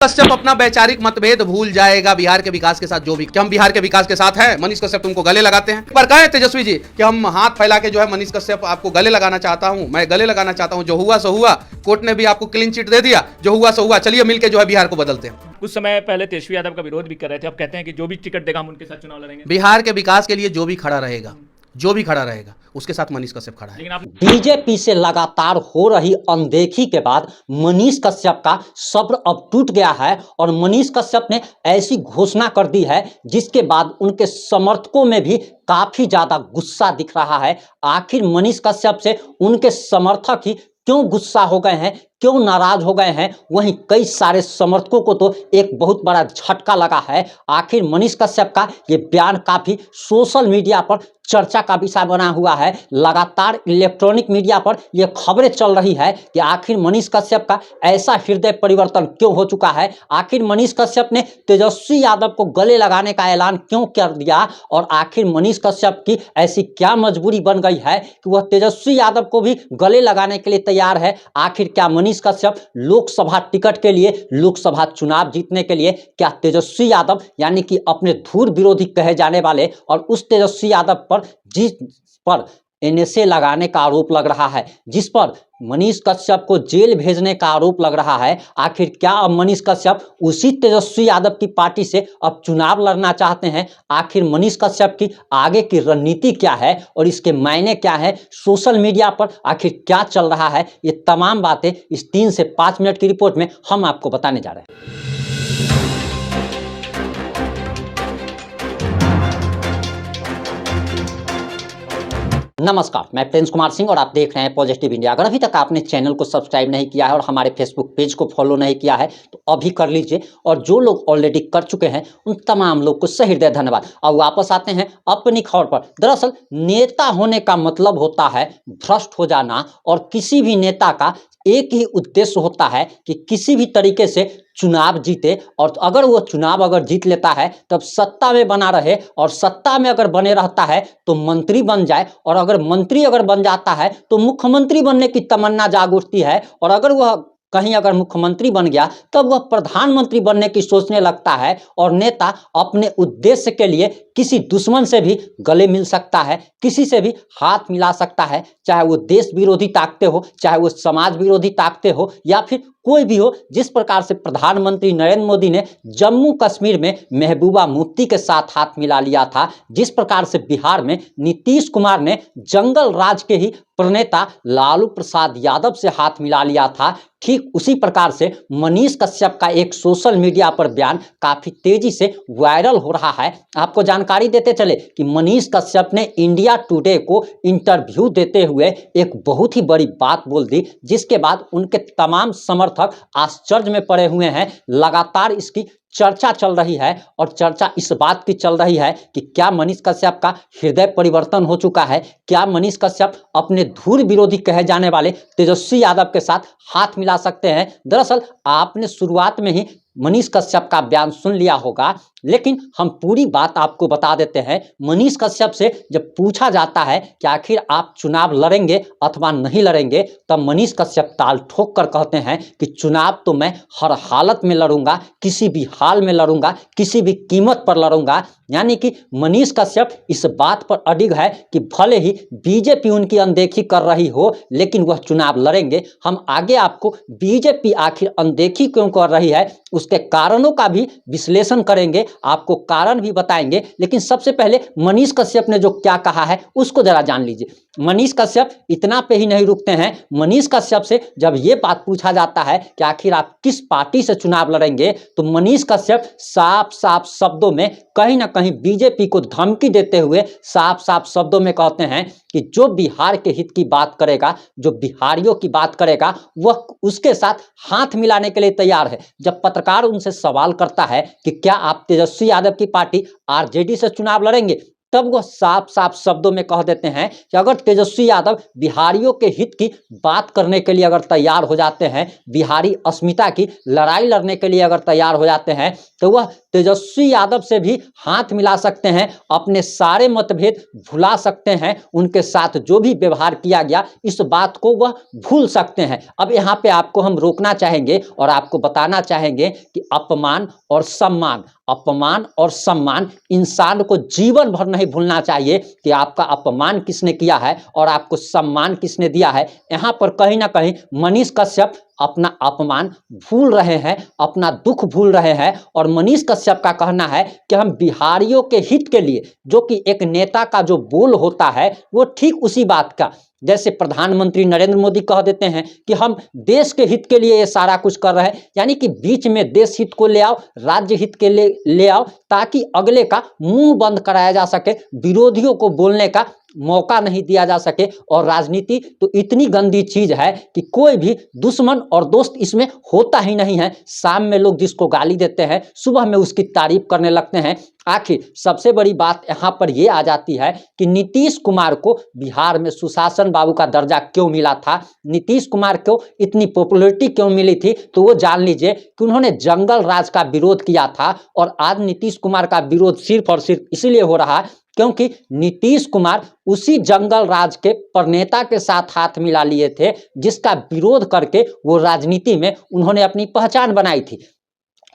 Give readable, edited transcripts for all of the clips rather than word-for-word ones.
कश्यप अपना वैचारिक मतभेद भूल जाएगा बिहार के विकास के साथ। जो भी कि हम बिहार के विकास के साथ हैं, मनीष कश्यप तुमको गले लगाते हैं। पर कहें तेजस्वी जी कि हम हाथ फैला के जो है मनीष कश्यप आपको गले लगाना चाहता हूं, मैं गले लगाना चाहता हूं। जो हुआ सो हुआ, कोर्ट ने भी आपको क्लीन चिट दे दिया। जो हुआ सो हुआ, चलिए मिलकर जो है बिहार को बदलते हैं। कुछ समय पहले तेजस्वी यादव का विरोध भी कर रहे थे, अब कहते हैं कि जो भी टिकट देगा हम उनके साथ चुनाव लड़ेंगे। बिहार के विकास के लिए जो भी खड़ा रहेगा उसके साथ मनीष कश्यप खड़ा है। लेकिन आप बीजेपी से लगातार हो रही अनदेखी के बाद मनीष कश्यप का सब्र अब टूट गया है और मनीष कश्यप ने ऐसी घोषणा कर दी है जिसके बाद उनके समर्थकों में भी काफी ज्यादा गुस्सा दिख रहा है। आखिर मनीष कश्यप से उनके समर्थक ही क्यों गुस्सा हो गए हैं, क्यों नाराज हो गए हैं, वहीं कई सारे समर्थकों को तो एक बहुत बड़ा झटका लगा है। आखिर मनीष कश्यप का ये बयान काफी सोशल मीडिया पर चर्चा का विषय बना हुआ है। लगातार इलेक्ट्रॉनिक मीडिया पर यह खबरें चल रही है कि आखिर मनीष कश्यप का ऐसा हृदय परिवर्तन क्यों हो चुका है। आखिर मनीष कश्यप ने तेजस्वी यादव को गले लगाने का ऐलान क्यों कर दिया और आखिर मनीष कश्यप की ऐसी क्या मजबूरी बन गई है कि वह तेजस्वी यादव को भी गले लगाने के लिए तैयार है। आखिर क्या मनीष कश्यप लोकसभा टिकट के लिए, लोकसभा चुनाव जीतने के लिए क्या तेजस्वी यादव यानी कि अपने धूर विरोधी कहे जाने वाले और उस तेजस्वी यादव पर जिस पर एनएसए लगाने का आरोप लग रहा है, जिस पर मनीष कश्यप को जेल भेजने का आरोप लग रहा है, आखिर क्या अब मनीष कश्यप उसी तेजस्वी यादव की पार्टी से अब चुनाव लड़ना चाहते हैं? आखिर मनीष कश्यप की आगे की रणनीति क्या है और इसके मायने क्या है? सोशल मीडिया पर आखिर क्या चल रहा है? ये तमाम बातें इस 3 से 5 मिनट की रिपोर्ट में हम आपको बताने जा रहे हैं। नमस्कार, मैं प्रिंस कुमार सिंह और आप देख रहे हैं पॉजिटिव इंडिया। अगर अभी तक आपने चैनल को सब्सक्राइब नहीं किया है और हमारे फेसबुक पेज को फॉलो नहीं किया है तो अभी कर लीजिए, और जो लोग ऑलरेडी कर चुके हैं उन तमाम लोग को सही हृदय धन्यवाद। अब वापस आते हैं अपनी खबर पर। दरअसल नेता होने का मतलब होता है भ्रष्ट हो जाना, और किसी भी नेता का एक ही उद्देश्य होता है कि किसी भी तरीके से चुनाव जीते, और अगर वो चुनाव अगर जीत लेता है तब सत्ता में बना रहे, और सत्ता में अगर बने रहता है तो मंत्री बन जाए, और अगर मंत्री अगर बन जाता है तो मुख्यमंत्री बनने की तमन्ना जाग उठती है, और अगर वह कहीं अगर मुख्यमंत्री बन गया तब वह प्रधानमंत्री बनने की सोचने लगता है। और नेता अपने उद्देश्य के लिए किसी दुश्मन से भी गले मिल सकता है, किसी से भी हाथ मिला सकता है, चाहे वो देश विरोधी ताकतें हो, चाहे वो समाज विरोधी ताकतें हो, या फिर कोई भी हो। जिस प्रकार से प्रधानमंत्री नरेंद्र मोदी ने जम्मू कश्मीर में महबूबा मुफ्ती के साथ हाथ मिला लिया था, जिस प्रकार से बिहार में नीतीश कुमार ने जंगल राज के ही प्रणेता लालू प्रसाद यादव से हाथ मिला लिया था, ठीक उसी प्रकार से मनीष कश्यप का एक सोशल मीडिया पर बयान काफी तेजी से वायरल हो रहा है। आपको जानकारी देते चले कि मनीष कश्यप ने इंडिया टुडे को इंटरव्यू देते हुए एक बहुत ही बड़ी बात बोल दी, जिसके बाद उनके तमाम समर्थक आश्चर्य में पड़े हुए हैं। लगातार इसकी चर्चा चल रही है, और चर्चा इस बात की चल रही है कि क्या मनीष कश्यप का हृदय परिवर्तन हो चुका है, क्या मनीष कश्यप अपने धूर विरोधी कहे जाने वाले तेजस्वी यादव के साथ हाथ मिला सकते हैं। दरअसल आपने शुरुआत में ही मनीष कश्यप का बयान सुन लिया होगा, लेकिन हम पूरी बात आपको बता देते हैं। मनीष कश्यप से जब पूछा जाता है कि आखिर आप चुनाव लड़ेंगे अथवा नहीं लड़ेंगे, तब मनीष कश्यप ताल ठोक कर कहते हैं कि चुनाव तो मैं हर हालत में लड़ूंगा, किसी भी हाल में लड़ूंगा, किसी भी कीमत पर लड़ूंगा। यानी कि मनीष कश्यप इस बात पर अडिग है कि भले ही बीजेपी उनकी अनदेखी कर रही हो, लेकिन वह चुनाव लड़ेंगे। हम आगे आपको बीजेपी आखिर अनदेखी क्यों कर रही है उसके कारणों का भी विश्लेषण करेंगे, आपको कारण भी बताएंगे। लेकिन सबसे पहले मनीष कश्यप ने जो क्या कहा है उसको जरा जान लीजिए। मनीष कश्यप इतना पे ही नहीं रुकते हैं। मनीष कश्यप से जब ये बात पूछा जाता है कि आखिर आप किस पार्टी से चुनाव लड़ेंगे, तो मनीष कश्यप साफ साफ शब्दों में कहीं ना कहीं बीजेपी को धमकी देते हुए साफ साफ शब्दों में कहते हैं कि जो बिहार के हित की बात करेगा, जो बिहारियों की बात करेगा, वह उसके साथ हाथ मिलाने के लिए तैयार है। जब पत्रकार उनसे सवाल करता है कि क्या आप तेजस्वी यादव की पार्टी आरजेडी से चुनाव लड़ेंगे, तब वह साफ साफ शब्दों में कह देते हैं कि अगर तेजस्वी यादव बिहारियों के हित की बात करने के लिए अगर तैयार हो जाते हैं, बिहारी अस्मिता की लड़ाई लड़ने के लिए अगर तैयार हो जाते हैं, तो वह तेजस्वी यादव से भी हाथ मिला सकते हैं, अपने सारे मतभेद भुला सकते हैं, उनके साथ जो भी व्यवहार किया गया इस बात को वह भूल सकते हैं। अब यहाँ पे आपको हम रोकना चाहेंगे और आपको बताना चाहेंगे कि अपमान और सम्मान इंसान को जीवन भर नहीं भूलना चाहिए कि आपका अपमान किसने किया है और आपको सम्मान किसने दिया है। यहाँ पर कहीं ना कहीं मनीष कश्यप अपना अपमान भूल रहे हैं, अपना दुख भूल रहे हैं। और मनीष कश्यप का कहना है कि हम बिहारियों के हित के लिए, जो कि एक नेता का जो बोल होता है वो ठीक उसी बात का, जैसे प्रधानमंत्री नरेंद्र मोदी कह देते हैं कि हम देश के हित के लिए ये सारा कुछ कर रहे हैं, यानी कि बीच में देश हित को ले आओ, राज्य हित के लिए ले आओ, ताकि अगले का मुंह बंद कराया जा सके, विरोधियों को बोलने का मौका नहीं दिया जा सके। और राजनीति तो इतनी गंदी चीज है कि कोई भी दुश्मन और दोस्त इसमें होता ही नहीं है। शाम में लोग जिसको गाली देते हैं, सुबह में उसकी तारीफ करने लगते हैं। आखिर सबसे बड़ी बात यहाँ पर यह आ जाती है कि नीतीश कुमार को बिहार में सुशासन बाबू का दर्जा क्यों मिला था, नीतीश कुमार को इतनी पॉपुलैरिटी क्यों मिली थी, तो वो जान लीजिए कि उन्होंने जंगल राज का विरोध किया था। और आज नीतीश कुमार का विरोध सिर्फ और सिर्फ इसलिए हो रहा है क्योंकि नीतीश कुमार उसी जंगल राज के प्रणेता के साथ हाथ मिला लिए थे, जिसका विरोध करके वो राजनीति में उन्होंने अपनी पहचान बनाई थी।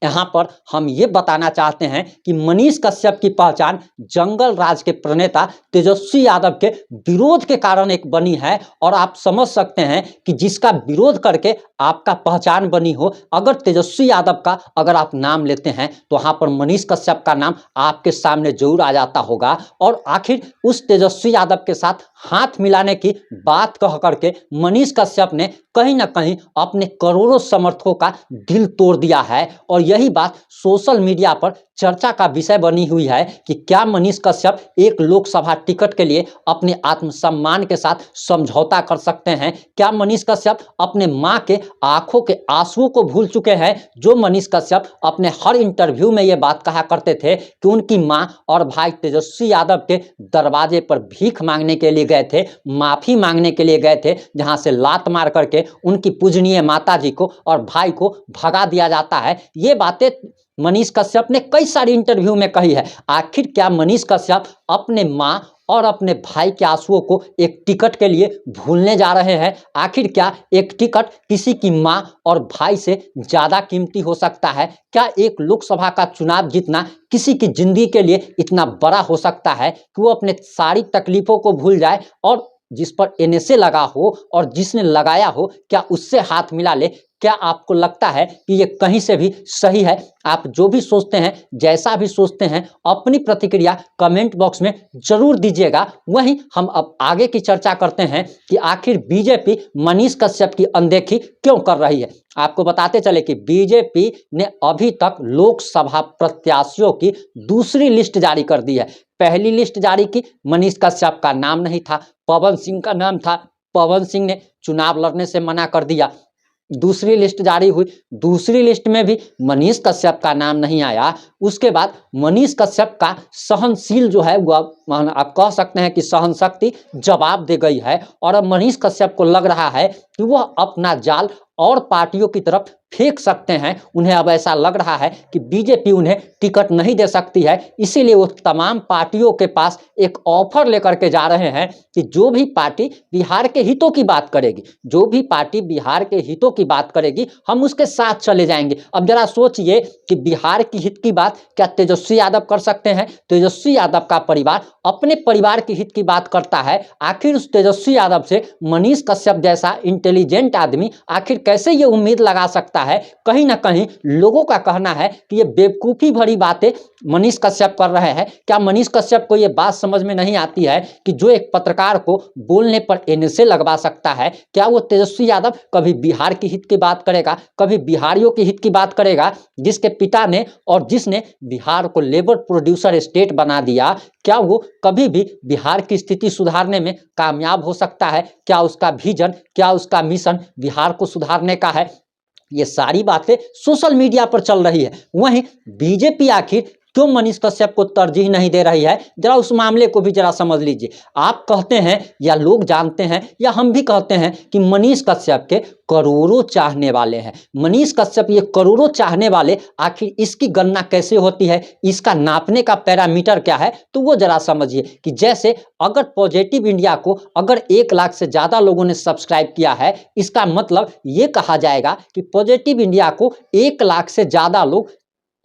यहाँ पर हम ये बताना चाहते हैं कि मनीष कश्यप की पहचान जंगल राज के प्रणेता तेजस्वी यादव के विरोध के कारण एक बनी है। और आप समझ सकते हैं कि जिसका विरोध करके आपका पहचान बनी हो, अगर तेजस्वी यादव का अगर आप नाम लेते हैं तो वहाँ पर मनीष कश्यप का नाम आपके सामने जरूर आ जाता होगा। और आखिर उस तेजस्वी यादव के साथ हाथ मिलाने की बात कह करके मनीष कश्यप ने कहीं ना कहीं अपने करोड़ों समर्थकों का दिल तोड़ दिया है। और यही बात सोशल मीडिया पर चर्चा का विषय बनी हुई है कि क्या मनीष कश्यप एक लोकसभा टिकट के लिए अपने आत्मसम्मान के साथ समझौता कर सकते हैं। क्या मनीष कश्यप अपने मां के आंखों के आंसुओं को भूल चुके हैं, जो मनीष कश्यप अपने हर इंटरव्यू में ये बात कहा करते थे कि उनकी मां और भाई तेजस्वी यादव के दरवाजे पर भीख मांगने के लिए गए थे, माफी मांगने के लिए गए थे, जहां से लात मार करके उनकी पूजनीय माता जी को और भाई को भगा दिया जाता है। ये बातें मनीष कश्यप ने कई सारी इंटरव्यू में कही है। आखिर क्या मनीष कश्यप अपने मां और अपने भाई के आंसुओं को एक टिकट के लिए भूलने जा रहे हैं? आखिर क्या एक टिकट किसी की मां और भाई से ज्यादा कीमती हो सकता है? क्या एक लोकसभा का चुनाव जीतना किसी की जिंदगी के लिए इतना बड़ा हो सकता है कि वो अपने सारी तकलीफों को भूल जाए और जिस पर एनएसए लगा हो और जिसने लगाया हो क्या उससे हाथ मिला ले? क्या आपको लगता है कि ये कहीं से भी सही है? आप जो भी सोचते हैं, जैसा भी सोचते हैं, अपनी प्रतिक्रिया कमेंट बॉक्स में जरूर दीजिएगा। वहीं हम अब आगे की चर्चा करते हैं कि आखिर बीजेपी मनीष कश्यप की अनदेखी क्यों कर रही है। आपको बताते चले कि बीजेपी ने अभी तक लोकसभा प्रत्याशियों की दूसरी लिस्ट जारी कर दी है। पहली लिस्ट जारी की, मनीष कश्यप का नाम नहीं था, पवन सिंह का नाम था, पवन सिंह ने चुनाव लड़ने से मना कर दिया। दूसरी लिस्ट जारी हुई, दूसरी लिस्ट में भी मनीष कश्यप का नाम नहीं आया। उसके बाद मनीष कश्यप का सहनशील जो है वो आप कह सकते हैं कि सहन शक्ति जवाब दे गई है। और अब मनीष कश्यप को लग रहा है कि वह अपना जाल और पार्टियों की तरफ फेंक सकते हैं। उन्हें अब ऐसा लग रहा है कि बीजेपी उन्हें टिकट नहीं दे सकती है, इसीलिए वो तमाम पार्टियों के पास एक ऑफर लेकर के जा रहे हैं कि जो भी पार्टी बिहार के हितों की बात करेगी, जो भी पार्टी बिहार के हितों की बात करेगी, हम उसके साथ चले जाएंगे। अब जरा सोचिए कि बिहार की हित की बात क्या तेजस्वी यादव कर सकते हैं? तेजस्वी यादव का परिवार अपने परिवार की हित की बात करता है। आखिर उस तेजस्वी यादव से मनीष कश्यप जैसा इंटेलिजेंट आदमी आखिर कैसे ये उम्मीद लगा सकता है? कहीं ना कहीं लोगों का कहना है कि ये बेवकूफ़ी भरी बातें मनीष कश्यप कर रहे हैं। क्या मनीष कश्यप को ये बात समझ में नहीं आती है कि जो एक पत्रकार को बोलने पर एनएसए लगवा सकता है, क्या वो तेजस्वी यादव कभी बिहार की हित की बात करेगा, कभी बिहारियों की हित की बात करेगा, जिसके पिता ने और जिसने बिहार को लेबर प्रोड्यूसर स्टेट बना दिया? क्या वो कभी भी बिहार की स्थिति सुधारने में कामयाब हो सकता है? क्या उसका विजन, क्या उसका मिशन बिहार को सुधारने का है? ये सारी बातें सोशल मीडिया पर चल रही है। वहीं बीजेपी आखिर क्यों मनीष कश्यप को तरजीह नहीं दे रही है, जरा उस मामले को भी जरा समझ लीजिए। आप कहते हैं या लोग जानते हैं या हम भी कहते हैं कि मनीष कश्यप के करोड़ों चाहने वाले हैं। मनीष कश्यप ये करोड़ों चाहने वाले, आखिर इसकी गणना कैसे होती है, इसका नापने का पैरामीटर क्या है, तो वो जरा समझिए कि जैसे अगर पॉजिटिव इंडिया को अगर 1 लाख से ज़्यादा लोगों ने सब्सक्राइब किया है, इसका मतलब ये कहा जाएगा कि पॉजिटिव इंडिया को 1 लाख से ज़्यादा लोग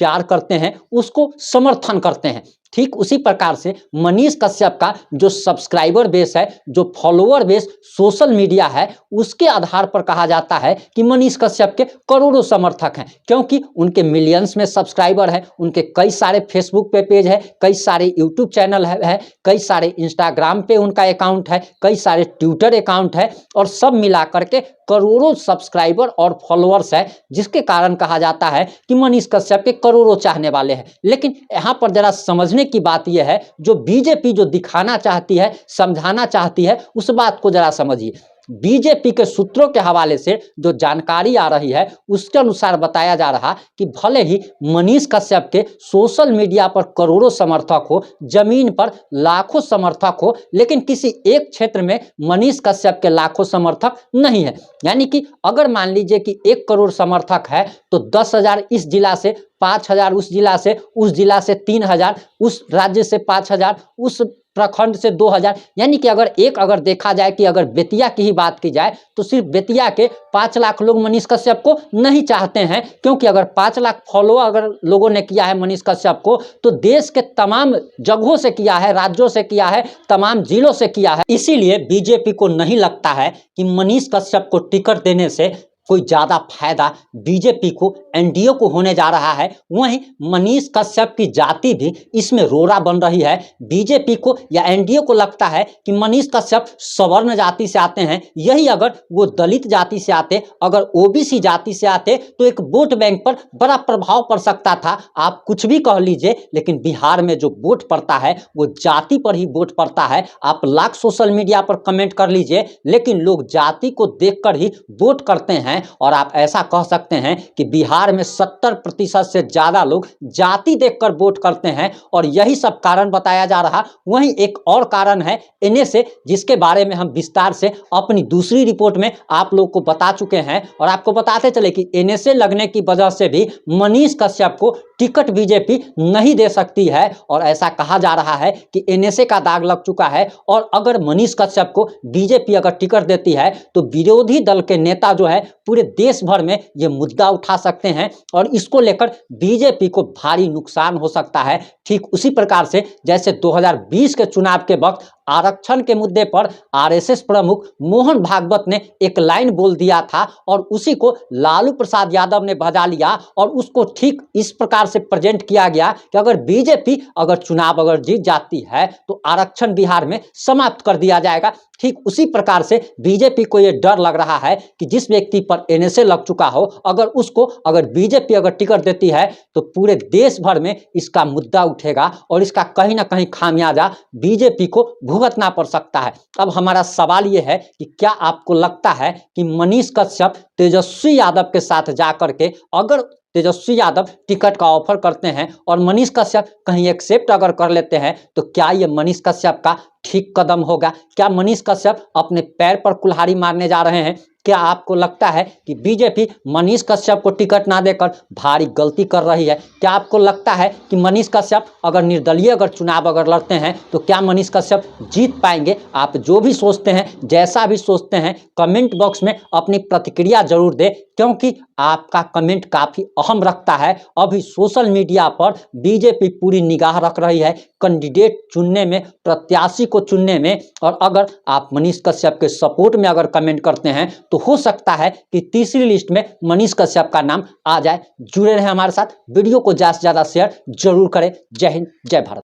प्यार करते हैं, उसको समर्थन करते हैं। ठीक उसी प्रकार से मनीष कश्यप का जो सब्सक्राइबर बेस है, जो फॉलोअर बेस सोशल मीडिया है, उसके आधार पर कहा जाता है कि मनीष कश्यप के करोड़ों समर्थक हैं, क्योंकि उनके मिलियंस में सब्सक्राइबर हैं, उनके कई सारे फेसबुक पे पेज है, कई सारे यूट्यूब चैनल है, कई सारे इंस्टाग्राम पे उनका अकाउंट है, कई सारे ट्विटर अकाउंट है, और सब मिला करके करोड़ों सब्सक्राइबर और फॉलोअर्स है, जिसके कारण कहा जाता है कि मनीष कश्यप के करोड़ों चाहने वाले हैं। लेकिन यहाँ पर जरा समझने की बात यह है, जो बीजेपी जो दिखाना चाहती है, समझाना चाहती है, उस बात को जरा समझिए। बीजेपी के सूत्रों के हवाले से जो जानकारी आ रही है, उसके अनुसार बताया जा रहा कि भले ही मनीष कश्यप के सोशल मीडिया पर करोड़ों समर्थक हो, जमीन पर लाखों समर्थक हो, लेकिन किसी एक क्षेत्र में मनीष कश्यप के लाखों समर्थक नहीं है। यानी कि अगर मान लीजिए कि 1 करोड़ समर्थक है, तो 10,000 इस जिला से, 5,000 उस जिला से, उस जिला से 3,000, उस राज्य से 5,000, उस प्रखंड से 2,000, यानी कि अगर देखा जाए कि अगर बेतिया की ही बात की जाए, तो सिर्फ बेतिया के 5 लाख लोग मनीष कश्यप को नहीं चाहते हैं, क्योंकि अगर 5 लाख फॉलो अगर लोगों ने किया है मनीष कश्यप को, तो देश के तमाम जगहों से किया है, राज्यों से किया है, तमाम जिलों से किया है। इसीलिए बीजेपी को नहीं लगता है कि मनीष कश्यप को टिकट देने से कोई ज़्यादा फायदा बीजेपी को, एनडीए को होने जा रहा है। वहीं मनीष कश्यप की जाति भी इसमें रोड़ा बन रही है। बीजेपी को या एनडीए को लगता है कि मनीष कश्यप सवर्ण जाति से आते हैं, यही अगर वो दलित जाति से आते, अगर ओबीसी जाति से आते, तो एक वोट बैंक पर बड़ा प्रभाव पड़ सकता था। आप कुछ भी कह लीजिए, लेकिन बिहार में जो वोट पड़ता है वो जाति पर ही वोट पड़ता है। आप लाख सोशल मीडिया पर कमेंट कर लीजिए, लेकिन लोग जाति को देखकर ही वोट करते हैं। और आप ऐसा कह सकते हैं कि बिहार में 70% से ज्यादा लोग जाति देखकर वोट करते हैं, और यही सब कारण बताया जा रहा। वहीं एक और कारण है एनएसए, जिसके बारे में हम विस्तार से अपनी दूसरी रिपोर्ट में आप लोग को बता चुके हैं, और आपको बताते चले कि एनएसए लगने की वजह से भी मनीष कश्यप को टिकट बीजेपी नहीं दे सकती है। और ऐसा कहा जा रहा है कि एनएसए का दाग लग चुका है, और अगर मनीष कश्यप को बीजेपी अगर टिकट देती है, तो विरोधी दल के नेता जो है पूरे देश भर में ये मुद्दा उठा सकते हैं, और इसको लेकर बीजेपी को भारी नुकसान हो सकता है। ठीक उसी प्रकार से जैसे 2020 के चुनाव के वक्त आरक्षण के मुद्दे पर आरएसएस प्रमुख मोहन भागवत ने एक लाइन बोल दिया था, और उसी को लालू प्रसाद यादव ने बजा लिया, और उसको ठीक इस प्रकार से प्रेजेंट किया गया कि अगर बीजेपी अगर चुनाव अगर जीत जाती है, तो आरक्षण बिहार में समाप्त कर दिया जाएगा। ठीक उसी प्रकार से बीजेपी को यह डर लग रहा है कि जिस व्यक्ति पर एनएसए लग चुका हो, अगर बीजेपी अगर टिकट देती है, तो पूरे देश भर में इसका मुद्दा उठेगा, और इसका कहीं ना कहीं खामियाजा बीजेपी को भुगतना पड़ सकता है। अब हमारा सवाल यह है कि क्या आपको लगता है कि मनीष कश्यप तेजस्वी यादव के साथ जाकर के, अगर तेजस्वी यादव टिकट का ऑफर करते हैं और मनीष कश्यप कहीं एक्सेप्ट अगर कर लेते हैं, तो क्या ये मनीष कश्यप का ठीक कदम होगा? क्या मनीष कश्यप अपने पैर पर कुल्हाड़ी मारने जा रहे हैं? क्या आपको लगता है कि बीजेपी मनीष कश्यप को टिकट ना देकर भारी गलती कर रही है? क्या आपको लगता है कि मनीष कश्यप अगर निर्दलीय अगर चुनाव अगर लड़ते हैं, तो क्या मनीष कश्यप जीत पाएंगे? आप जो भी सोचते हैं, जैसा भी सोचते हैं, कमेंट बॉक्स में अपनी प्रतिक्रिया जरूर दें, क्योंकि आपका कमेंट काफ़ी अहम रखता है। अभी सोशल मीडिया पर बीजेपी पूरी निगाह रख रही है कैंडिडेट चुनने में, प्रत्याशी को चुनने में, और अगर आप मनीष कश्यप के सपोर्ट में अगर कमेंट करते हैं, तो हो सकता है कि तीसरी लिस्ट में मनीष कश्यप का नाम आ जाए। जुड़े रहें हमारे साथ, वीडियो को ज़्यादा से ज़्यादा शेयर जरूर करें। जय हिंद, जय भारत।